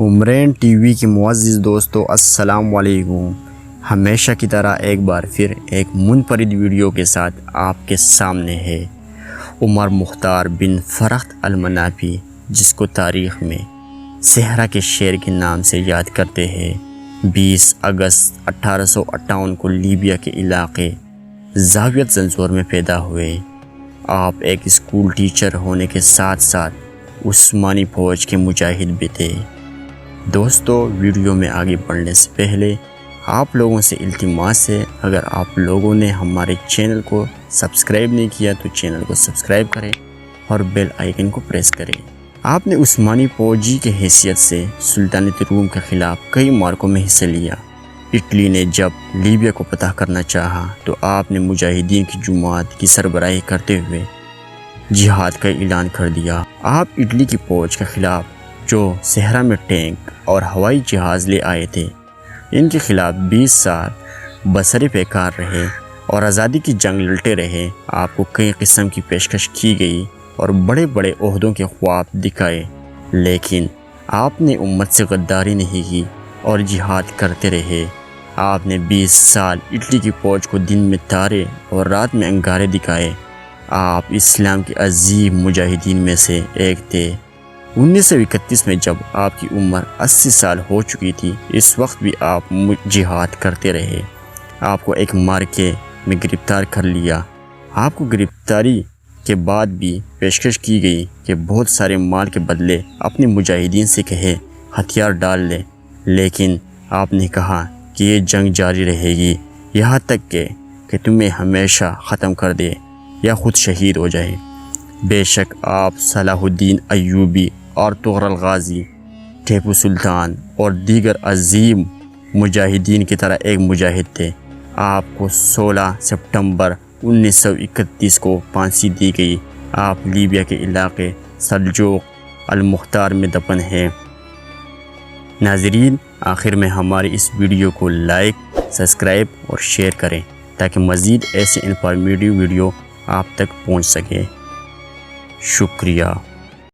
عمرین T V کے معزز دوستو السلام علیکم۔ ہمیشہ کی طرح ایک بار پھر ایک منفرد ویڈیو کے ساتھ آپ کے سامنے ہے عمر مختار بن فرخت المنافی، جس کو تاریخ میں صحرا کے شیر کے نام سے یاد کرتے ہیں۔ 20 اگست 1858 کو لیبیا کے علاقے زاویت زنزور میں پیدا ہوئے۔ آپ ایک اسکول ٹیچر ہونے کے ساتھ ساتھ عثمانی فوج کے مجاہد بھی تھے۔ دوستو، ویڈیو میں آگے بڑھنے سے پہلے آپ لوگوں سے التماس ہے، اگر آپ لوگوں نے ہمارے چینل کو سبسکرائب نہیں کیا تو چینل کو سبسکرائب کریں اور بیل آئیکن کو پریس کریں۔ آپ نے عثمانی فوجی کے حیثیت سے سلطنت روم کے خلاف کئی معرکوں میں حصہ لیا۔ اٹلی نے جب لیبیا کو فتح کرنا چاہا تو آپ نے مجاہدین کی جماعت کی سربراہی کرتے ہوئے جہاد کا اعلان کر دیا۔ آپ اٹلی کی فوج کے خلاف جو صحرا میں ٹینک اور ہوائی جہاز لے آئے تھے، ان کے خلاف 20 سال بسر پیکار رہے اور آزادی کی جنگ لڑتے رہے۔ آپ کو کئی قسم کی پیشکش کی گئی اور بڑے بڑے عہدوں کے خواب دکھائے، لیکن آپ نے امت سے غداری نہیں کی اور جہاد کرتے رہے۔ آپ نے 20 سال اٹلی کی فوج کو دن میں تارے اور رات میں انگارے دکھائے۔ آپ اسلام کے عظیم مجاہدین میں سے ایک تھے۔ 1931 میں جب آپ کی عمر 80 سال ہو چکی تھی، اس وقت بھی آپ جہاد کرتے رہے۔ آپ کو ایک معرکے میں گرفتار کر لیا۔ آپ کو گرفتاری کے بعد بھی پیشکش کی گئی کہ بہت سارے مال کے بدلے اپنے مجاہدین سے کہے ہتھیار ڈال لے، لیکن آپ نے کہا کہ یہ جنگ جاری رہے گی یہاں تک کہ تمہیں ہمیشہ ختم کر دے یا خود شہید ہو جائے۔ بے شک آپ صلاح الدین ایوبی اور تغرل غازی، ٹیپو سلطان اور دیگر عظیم مجاہدین کی طرح ایک مجاہد تھے۔ آپ کو 16 ستمبر 1931 کو پھانسی دی گئی۔ آپ لیبیا کے علاقے سلجوق المختار میں دفن ہیں۔ ناظرین، آخر میں ہماری اس ویڈیو کو لائک، سبسکرائب اور شیئر کریں تاکہ مزید ایسے انفارمیٹیو ویڈیو آپ تک پہنچ سکے۔ شکریہ۔